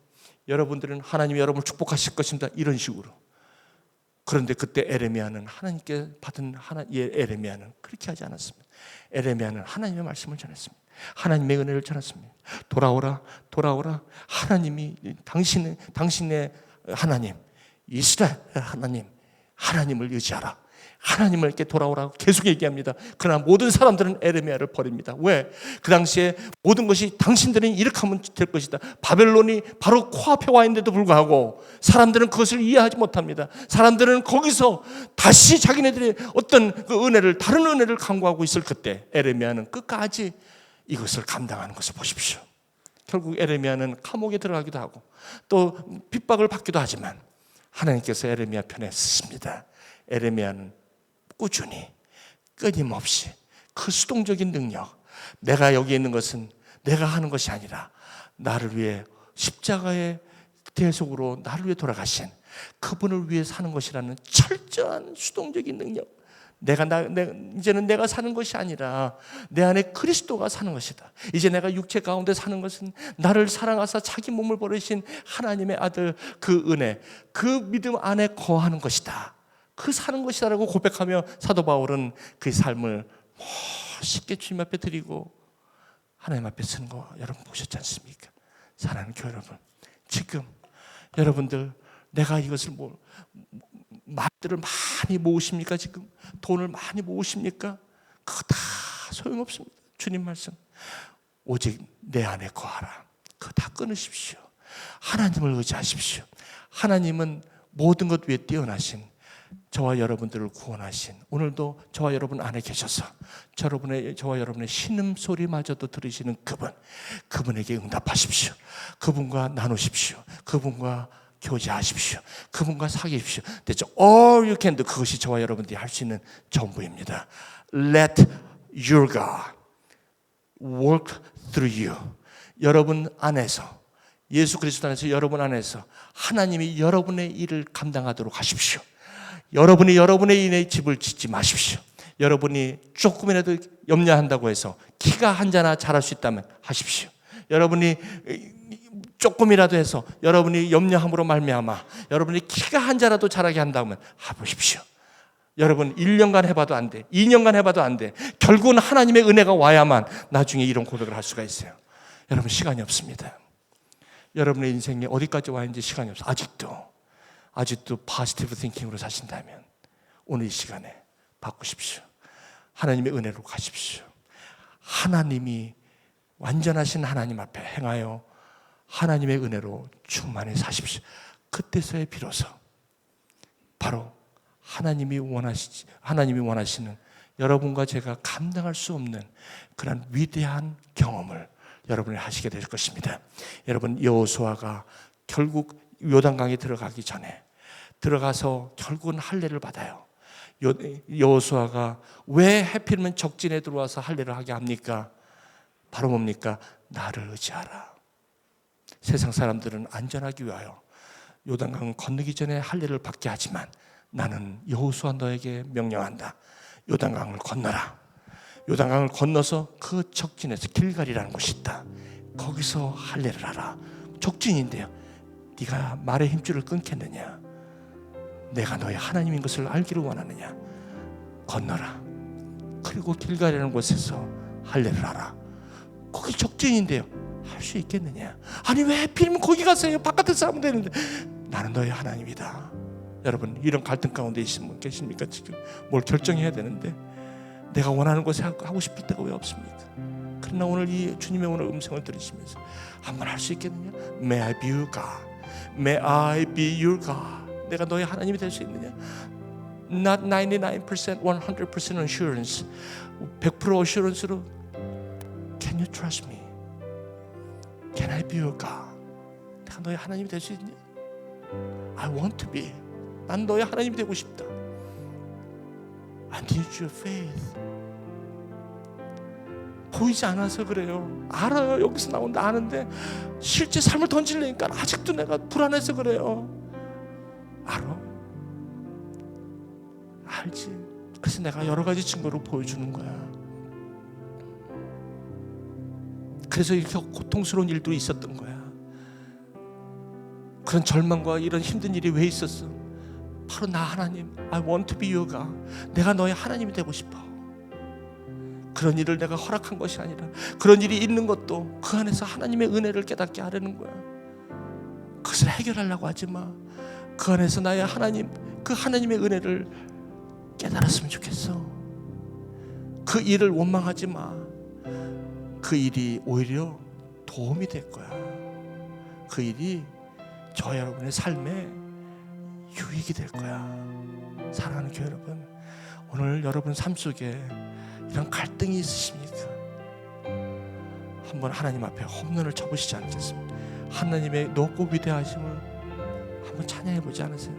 여러분들은 하나님이 여러분을 축복하실 것입니다. 이런 식으로. 그런데 그때 에레미야는 하나님께 받은 에레미야는 그렇게 하지 않았습니다. 에레미야는 하나님의 말씀을 전했습니다. 하나님의 은혜를 전했습니다. 돌아오라, 돌아오라. 하나님이 당신의 하나님, 이스라엘 하나님을 의지하라. 하나님을 이렇게 돌아오라고 계속 얘기합니다. 그러나 모든 사람들은 에레미야를 버립니다. 왜? 그 당시에 모든 것이 당신들은 이렇게 하면 될 것이다. 바벨론이 바로 코앞에 와 있는데도 불구하고 사람들은 그것을 이해하지 못합니다. 사람들은 거기서 다시 자기네들의 어떤 그 은혜를, 다른 은혜를 강구하고 있을 그때 에레미야는 끝까지 이것을 감당하는 것을 보십시오. 결국 에레미야는 감옥에 들어가기도 하고 또 핍박을 받기도 하지만 하나님께서 에레미야 편에 서십니다. 에레미야는 꾸준히 끊임없이 그 수동적인 능력, 내가 여기 있는 것은 내가 하는 것이 아니라 나를 위해 십자가의 대속으로 나를 위해 돌아가신 그분을 위해 사는 것이라는 철저한 수동적인 능력, 이제는 내가 사는 것이 아니라 내 안에 그리스도가 사는 것이다. 이제 내가 육체 가운데 사는 것은 나를 사랑하사 자기 몸을 버리신 하나님의 아들 그 은혜, 그 믿음 안에 거하는 것이다. 그 사는 것이다라고 고백하며 사도 바울은 그 삶을 멋있게 주님 앞에 드리고 하나님 앞에 쓰는 거 여러분 보셨지 않습니까? 사랑하는 교회 여러분, 지금 여러분들 내가 이것을 말들을 많이 모으십니까? 지금 돈을 많이 모으십니까? 그거 다 소용없습니다. 주님 말씀, 오직 내 안에 거하라. 그거 다 끊으십시오. 하나님을 의지하십시오. 하나님은 모든 것 위에 뛰어나신, 저와 여러분들을 구원하신, 오늘도 저와 여러분 안에 계셔서 저와 여러분의 신음소리마저도 들으시는 그분에게 응답하십시오. 그분과 나누십시오. 그분과 교제하십시오. 그분과 사귀십시오. That's all you can do. 그것이 저와 여러분들이 할 수 있는 전부입니다. Let your God work through you. 여러분 안에서, 예수 그리스도 안에서, 여러분 안에서 하나님이 여러분의 일을 감당하도록 하십시오. 여러분이 여러분의 인의 집을 짓지 마십시오. 여러분이 조금이라도 염려한다고 해서 키가 한 자나 자랄 수 있다면 하십시오. 여러분이 조금이라도 해서 여러분이 염려함으로 말미암아 여러분이 키가 한 자라도 자라게 한다면 해보십시오. 여러분 1년간 해봐도 안 돼, 2년간 해봐도 안 돼. 결국은 하나님의 은혜가 와야만 나중에 이런 고백을 할 수가 있어요. 여러분 시간이 없습니다. 여러분의 인생에 어디까지 와 있는지 시간이 없어요. 아직도 포지티브 띵킹으로 사신다면 오늘 이 시간에 바꾸십시오. 하나님의 은혜로 가십시오. 하나님이 완전하신 하나님 앞에 행하여 하나님의 은혜로 충만히 사십시오. 그때서야 비로소 바로 하나님이 원하시는 여러분과 제가 감당할 수 없는 그런 위대한 경험을 여러분이 하시게 될 것입니다. 여러분, 여호수아가 결국 요단강에 들어가기 전에 들어가서 결국은 할례를 받아요. 여호수아가 왜 하필이면 적진에 들어와서 할례를 하게 합니까? 바로 뭡니까? 나를 의지하라. 세상 사람들은 안전하기 위하여 요단강을 건너기 전에 할례를 받게 하지만 나는 여호수아 너에게 명령한다. 요단강을 건너라. 요단강을 건너서 그 적진에서 길갈이라는 곳이 있다. 거기서 할례를 하라. 적진인데요. 네가 말의 힘줄을 끊겠느냐? 내가 너의 하나님인 것을 알기를 원하느냐? 건너라. 그리고 길갈이라는 곳에서 할례를 하라. 거기 적진인데요. 할 수 있겠느냐? 아니 왜 하필이면 거기 가세요? 바깥에서 하면 되는데. 나는 너의 하나님이다. 여러분, 이런 갈등 가운데 계신 분 계십니까? 지금 뭘 결정해야 되는데 내가 원하는 곳에 하고 싶을 때가 왜 없습니까? 그러나 오늘 이 주님의 오늘 음성을 들으시면서 한번 할 수 있겠느냐? May I be your God? May I be your God? 내가 너의 하나님이 될 수 있느냐? Not 99%, 100% assurance. 100% assurance로 Can you trust me? Can I be your God? 내가 너의 하나님이 될 수 있느냐? I want to be. 난 너의 하나님이 되고 싶다. I need your faith. 보이지 않아서 그래요. 알아요. 여기서 나온다 아는데 실제 삶을 던지려니까 아직도 내가 불안해서 그래요. 알아? 알지. 그래서 내가 여러 가지 증거로 보여주는 거야. 그래서 이렇게 고통스러운 일도 있었던 거야. 그런 절망과 이런 힘든 일이 왜 있었어? 바로 나 하나님, I want to be your God. 내가 너의 하나님이 되고 싶어. 그런 일을 내가 허락한 것이 아니라 그런 일이 있는 것도 그 안에서 하나님의 은혜를 깨닫게 하려는 거야. 그것을 해결하려고 하지 마. 그 안에서 나의 하나님, 그 하나님의 은혜를 깨달았으면 좋겠어. 그 일을 원망하지 마. 그 일이 오히려 도움이 될 거야. 그 일이 저 여러분의 삶에 유익이 될 거야. 사랑하는 교회 여러분, 오늘 여러분 삶 속에 이런 갈등이 있으십니까? 한번 하나님 앞에 홈런을 쳐보시지 않겠습니까? 하나님의 높고 위대하심을 한번 찬양해 보지 않으세요?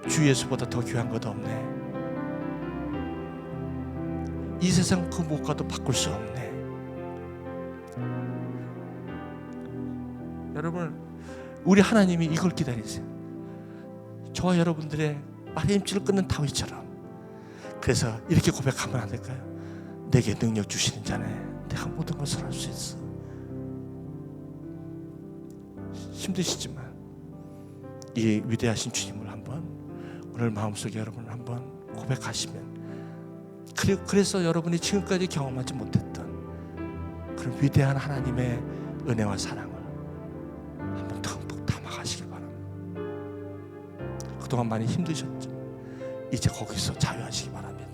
주 예수보다 더 귀한 것 없네. 이 세상 그 무엇과도 바꿀 수 없네. 여러분, 우리 하나님이 이걸 기다리세요. 저와 여러분들의 말의 힘줄을 끊는 다윗처럼. 그래서 이렇게 고백하면 안 될까요? 내게 능력 주시는 자네 내가 모든 것을 할 수 있어. 힘드시지만 이 위대하신 주님을 한번 오늘 마음속에 여러분 한번 고백하시면, 그래서 여러분이 지금까지 경험하지 못했던 그런 위대한 하나님의 은혜와 사랑을 한번 듬뿍 담아가시길 바랍니다. 그동안 많이 힘드셨죠? 이제 거기서 자유하시기 바랍니다.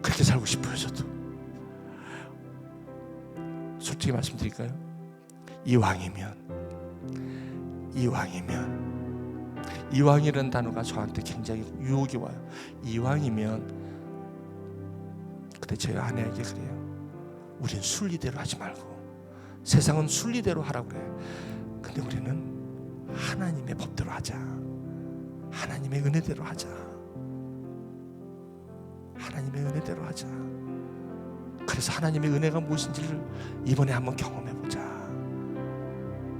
그렇게 살고 싶어요. 저도 솔직히 말씀드릴까요? 이왕이라는 단어가 저한테 굉장히 유혹이 와요. 이왕이면. 근데 저희 아내에게 그래요. 우린 순리대로 하지 말고, 세상은 순리대로 하라고 그래. 근데 우리는 하나님의 법대로 하자. 하나님의 은혜대로 하자. 하나님의 은혜대로 하자. 그래서 하나님의 은혜가 무엇인지를 이번에 한번 경험해보자.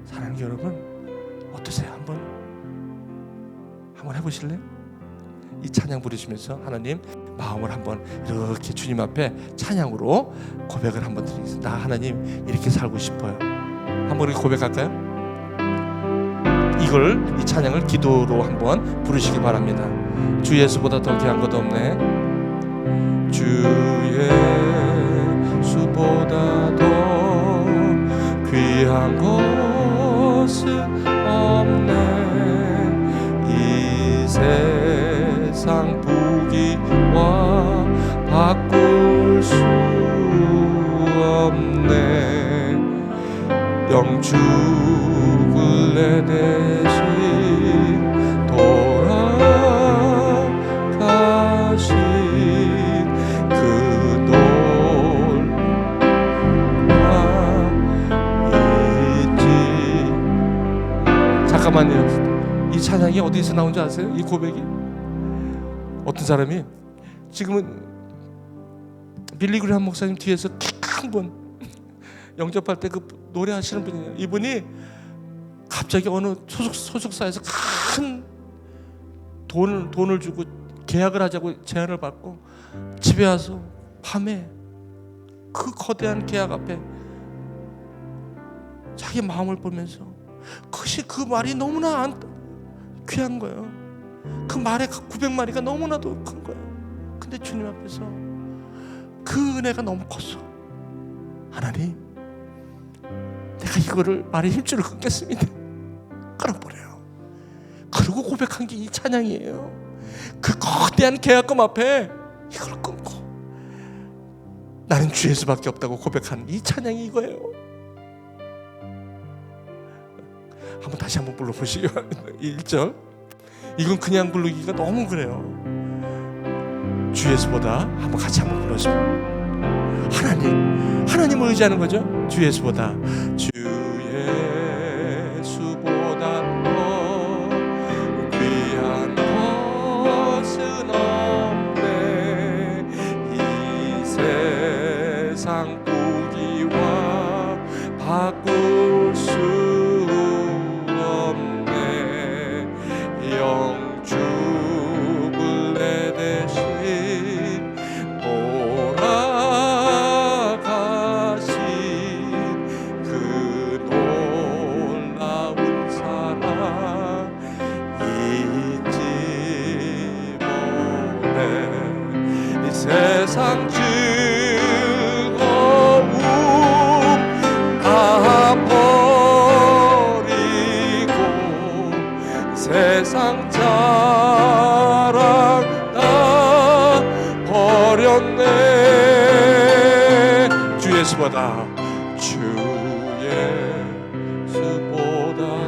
사랑하는 여러분, 어떠세요? 한번 해보실래요? 이 찬양 부르시면서 하나님 마음을 한번 이렇게 주님 앞에 찬양으로 고백을 한번 드리겠습니다. 나 하나님 이렇게 살고 싶어요. 한번 이렇게 고백할까요? 이 찬양을 기도로 한번 부르시기 바랍니다. 주 예수보다 더 귀한 것 없네. 주 예수보다 더 귀한 것은 없네. 이 세상 부귀와 바꿀 수 없네. 영죽을 내 대신 돌아가신 그 놀라 있지. 잠깐만요. 이 찬양이 어디서 나온 줄 아세요? 이 고백이 어떤 사람이 지금은 빌리 그레이엄 목사님 뒤에서 큰 분 영접할 때 그 노래하시는 분이에요. 이분이 갑자기 어느 소속사에서 큰 돈을 주고 계약을 하자고 제안을 받고 집에 와서 밤에 그 거대한 계약 앞에 자기 마음을 보면서 그 말이 너무나 귀한 거예요. 그 말의 900마리가 너무나도 큰 거예요. 근데 주님 앞에서 그 은혜가 너무 컸어. 하나님, 내가 이거를 말에 힘줄을 끊겠습니다. 끊어버려요. 그리고 고백한 게 이 찬양이에요. 그 거대한 계약금 앞에 이걸 끊고 나는 주 예수밖에 없다고 고백한 이 찬양이 이거예요. 다시 한번 불러보시죠. 1절. 이건 그냥 부르기가 너무 그래요. 주 예수보다 같이 한번 불러주세요. 하나님을 의지하는 거죠. 주 예수보다 더 귀한 것은 없네. 이 세상 꾸기와 바꿀 수 없네. 영죽을 내 대신 돌아가신 그 놀라운 사랑 잊지 못해. 이 세상 즐거움 다 버리고 세상 자랑 다 버렸네. 주 예수보다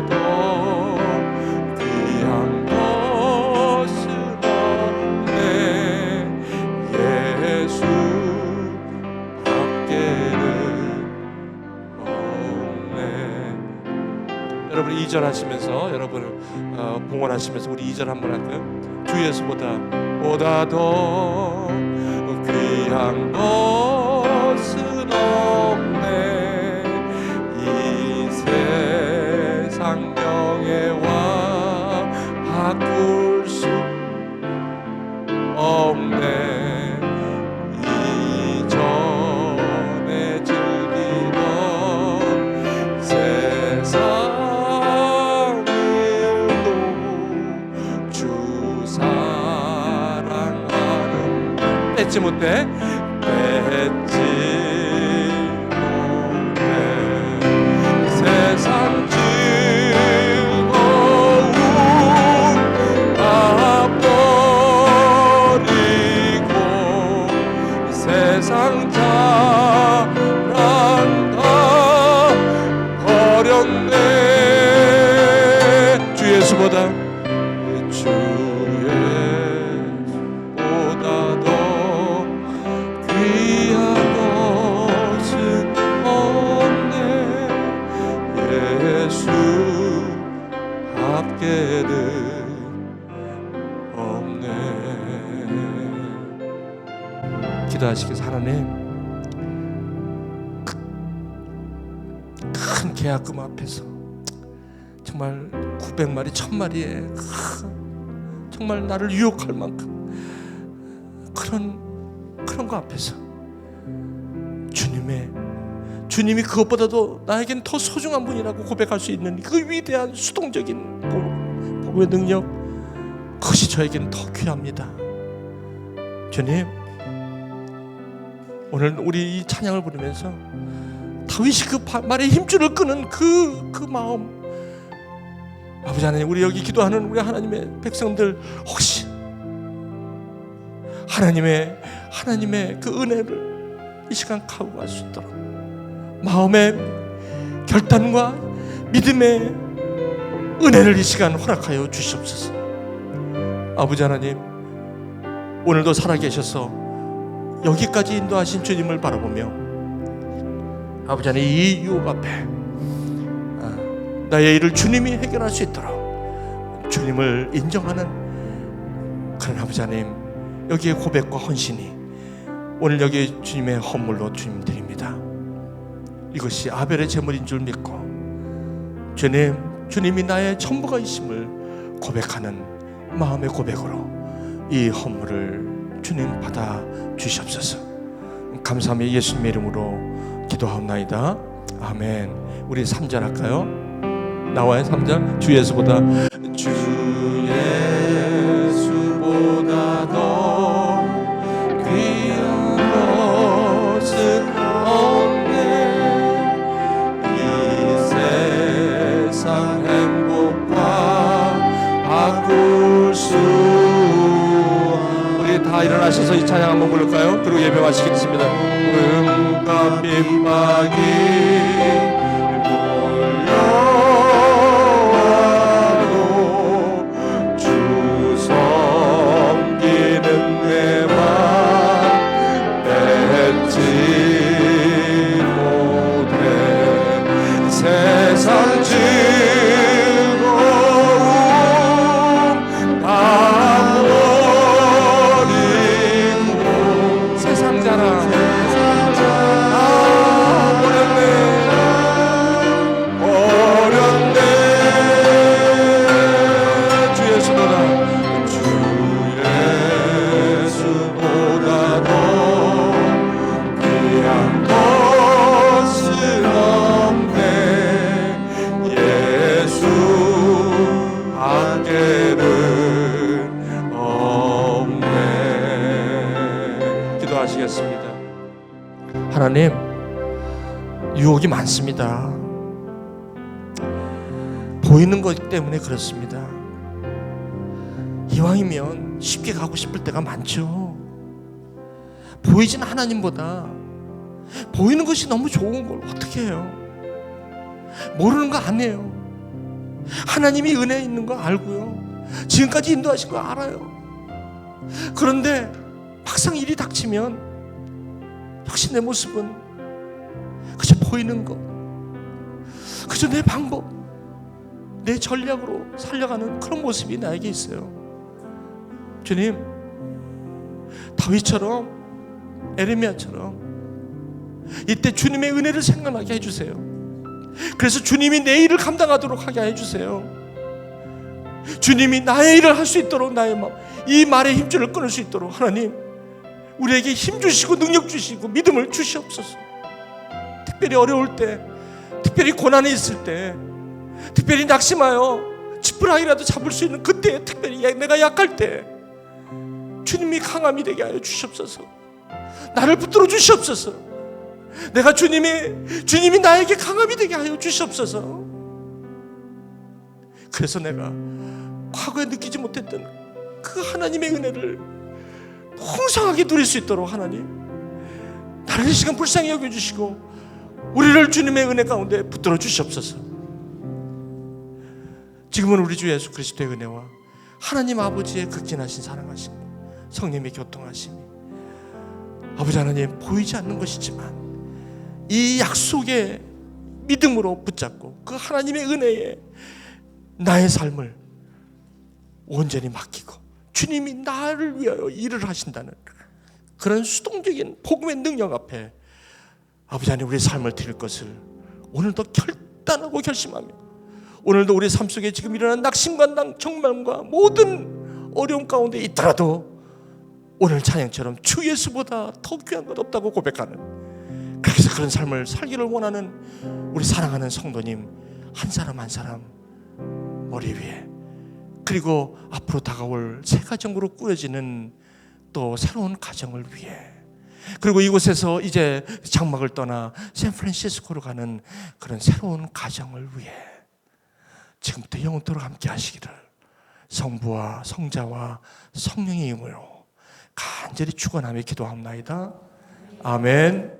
더 귀한 것은 없네. 예수 밖에는 없네. 여러분 2절 하시면서 여러분 봉헌하시면서 우리 2절 한번 할까요? 주 예수보다 더 귀한 것은 없네. 이 세상 명예와 바꿀 수 없네. 이전에 즐기던 세상 일도 주 사랑하는 뺏지 못해. 세상 즐거움 다 버리고 세상 자랑 다 버렸네. 주 예수보다 더 귀한 것은 없네. 예수 밖에는 없네. 기도하시겠습니다. 하나님, 큰 계약금 앞에서 정말 900마리 1000마리에 정말 나를 유혹할 만큼 그런 거 앞에서 주님이 그것보다도 나에겐 더 소중한 분이라고 고백할 수 있는 그 위대한 수동적인 복음의 능력, 그것이 저에겐 더 귀합니다. 주님, 오늘 우리 이 찬양을 부르면서 다윗이 그 말에 힘줄을 끄는 그 마음, 아버지 하나님, 우리 여기 기도하는 우리 하나님의 백성들 혹시 하나님의 그 은혜를 이 시간 가고 갈 수 있도록 마음의 결단과 믿음의 은혜를 이 시간 허락하여 주시옵소서. 아버지 하나님, 오늘도 살아계셔서 여기까지 인도하신 주님을 바라보며 아버지 하나님, 이 유혹 앞에 나의 일을 주님이 해결할 수 있도록 주님을 인정하는 그런 아버지 하나님, 여기에 고백과 헌신이 오늘 여기 주님의 헌물로 주님 드립니다. 이것이 아벨의 제물인 줄 믿고 주님이 나의 전부가 있음을 고백하는 마음의 고백으로 이 헌물을 주님 받아 주시옵소서. 감사하며 예수님의 이름으로 기도하옵나이다. 아멘. 우리 3절 할까요? 나와요. 3절. 주 예수보다 더 귀한 것은 없네. 이 자, 일어나셔서 이 찬양 한번 부를까요? 그리고 예배 마치겠습니다. 음과 핍박이 몰려와도 주 섬기는 내 맘 뺏지 못해. 세상 즐거움 다 버리고 세상 자랑 버렸네. 주 예수보다 더 귀한 것은 없네. 예수 밖에는 없네. 기도하시겠습니다. 하나님, 유혹이 많습니다. 보이는 것 때문에 그렇습니다. 이왕이면 쉽게 가고 싶을 때가 많죠. 보이진 하나님보다 보이는 것이 너무 좋은 걸 어떻게 해요? 모르는 거 아니에요. 하나님이 은혜 있는 거 알고요. 지금까지 인도하신 거 알아요. 그런데 막상 일이 닥치면 역시 내 모습은 그저 보이는 것, 그저 내 방법, 내 전략으로 살려가는 그런 모습이 나에게 있어요. 주님, 다윗처럼 에레미야처럼 이때 주님의 은혜를 생각나게 해주세요. 그래서 주님이 내 일을 감당하도록 하게 해주세요. 주님이 나의 일을 할 수 있도록 나의 마음, 이 말의 힘줄을 끊을 수 있도록 하나님 우리에게 힘 주시고 능력 주시고 믿음을 주시옵소서. 특별히 어려울 때, 특별히 고난이 있을 때, 특별히 낙심하여 지푸라기라도 잡을 수 있는 그때, 특별히 내가 약할 때 주님이 강함이 되게 하여 주시옵소서. 나를 붙들어 주시옵소서. 내가 주님이 나에게 강함이 되게 하여 주시옵소서. 그래서 내가 과거에 느끼지 못했던 그 하나님의 은혜를 풍성하게 누릴 수 있도록 하나님 나를 이 시간 불쌍히 여겨주시고 우리를 주님의 은혜 가운데 붙들어 주시옵소서. 지금은 우리 주 예수 그리스도의 은혜와 하나님 아버지의 극진하신 사랑하심, 성령의 교통하심이 아버지 하나님 보이지 않는 것이지만 이 약속의 믿음으로 붙잡고 그 하나님의 은혜에 나의 삶을 온전히 맡기고 주님이 나를 위하여 일을 하신다는 그런 수동적인 복음의 능력 앞에 아버지 하나님 우리의 삶을 드릴 것을 오늘도 결단하고 결심하며 오늘도 우리 삶 속에 지금 일어난 낙심과 정말과 모든 어려움 가운데 있더라도 오늘 찬양처럼 주 예수보다 더 귀한 것 없다고 고백하는, 그래서 그런 삶을 살기를 원하는 우리 사랑하는 성도님 한 사람 한 사람 머리 위에, 그리고 앞으로 다가올 새 가정으로 꾸려지는 또 새로운 가정을 위해, 그리고 이곳에서 이제 장막을 떠나 샌프란시스코로 가는 그런 새로운 가정을 위해 지금부터 영원토록 함께 하시기를 성부와 성자와 성령의 이름으로 간절히 축원하며 기도합나이다. 아멘.